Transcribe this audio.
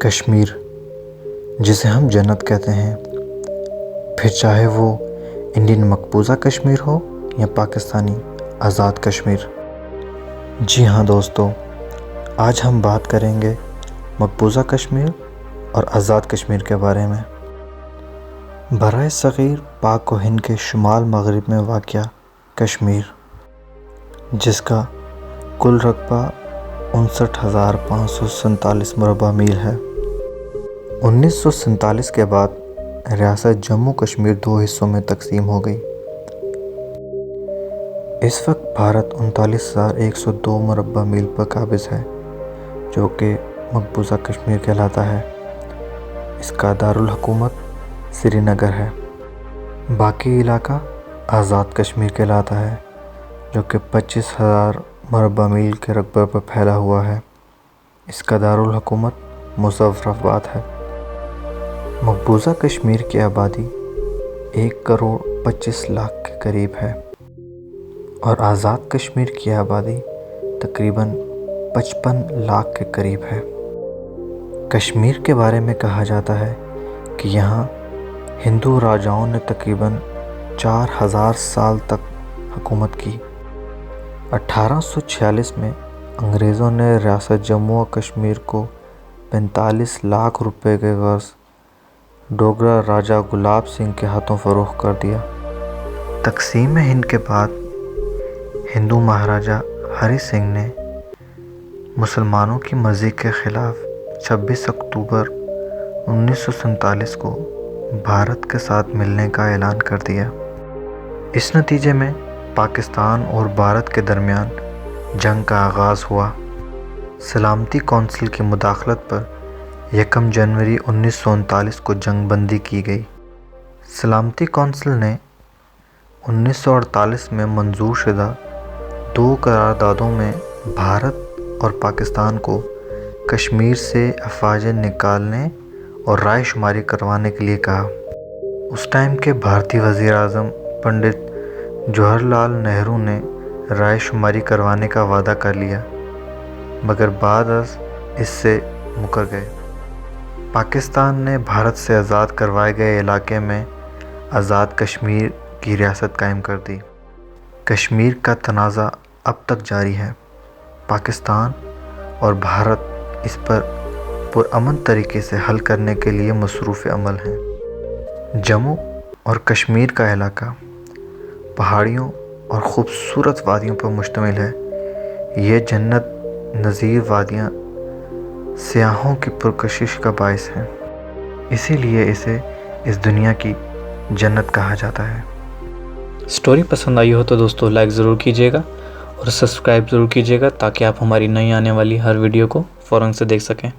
کشمیر، جسے ہم جنت کہتے ہیں، پھر چاہے وہ انڈین مقبوضہ کشمیر ہو یا پاکستانی آزاد کشمیر۔ جی ہاں دوستو، آج ہم بات کریں گے مقبوضہ کشمیر اور آزاد کشمیر کے بارے میں۔ برائے صغیر پاک و ہند کے شمال مغرب میں واقع کشمیر، جس کا کل رقبہ 59,547 مربع میل ہے۔ 1947 کے بعد ریاست جموں کشمیر 2 حصوں میں تقسیم ہو گئی۔ اس وقت بھارت 39,102 مربع میل پر قابض ہے، جو کہ مقبوضہ کشمیر کہلاتا ہے۔ اس کا دارالحکومت سری نگر ہے۔ باقی علاقہ آزاد کشمیر کہلاتا ہے، جو کہ 25,000 مربع میل کے رقبے پر پھیلا ہوا ہے۔ اس کا دارالحکومت مظفرآباد ہے۔ مقبوضہ کشمیر کی آبادی 1,25,00,000 کے قریب ہے اور آزاد کشمیر کی آبادی تقریباً 55,00,000 کے قریب ہے۔ کشمیر کے بارے میں کہا جاتا ہے کہ یہاں ہندو راجاؤں نے تقریباً 4,000 سال تک حکومت کی۔ 1846 میں انگریزوں نے ریاست جموں و کشمیر کو 45 لاکھ روپے کے قرض ڈوگرا راجہ گلاب سنگھ کے ہاتھوں فروخت کر دیا۔ تقسیم ہند کے بعد ہندو مہاراجہ ہری سنگھ نے مسلمانوں کی مرضی کے خلاف 26 اکتوبر 1947 کو بھارت کے ساتھ ملنے کا اعلان کر دیا۔ اس نتیجے میں پاکستان اور بھارت کے درمیان جنگ کا آغاز ہوا۔ سلامتی کونسل کی مداخلت پر 1 جنوری 1939 کو جنگ بندی کی گئی۔ سلامتی کونسل نے 1948 میں منظور شدہ 2 قراردادوں میں بھارت اور پاکستان کو کشمیر سے افواج نکالنے اور رائے شماری کروانے کے لیے کہا۔ اس ٹائم کے بھارتی وزیر اعظم پنڈت جواہر لال نہرو نے رائے شماری کروانے کا وعدہ کر لیا، مگر بعد از اس سے مکر گئے۔ پاکستان نے بھارت سے آزاد کروائے گئے علاقے میں آزاد کشمیر کی ریاست قائم کر دی۔ کشمیر کا تنازع اب تک جاری ہے۔ پاکستان اور بھارت اس پر پرامن طریقے سے حل کرنے کے لیے مصروف عمل ہیں۔ جموں اور کشمیر کا علاقہ پہاڑیوں اور خوبصورت وادیوں پر مشتمل ہے۔ یہ جنت نظیر وادیاں سیاحوں کی پرکشش کا باعث ہیں، اسی لیے اسے اس دنیا کی جنت کہا جاتا ہے۔ سٹوری پسند آئی ہو تو دوستو لائک ضرور کیجیے گا اور سبسکرائب ضرور کیجیے گا، تاکہ آپ ہماری نئی آنے والی ہر ویڈیو کو فوراً سے دیکھ سکیں۔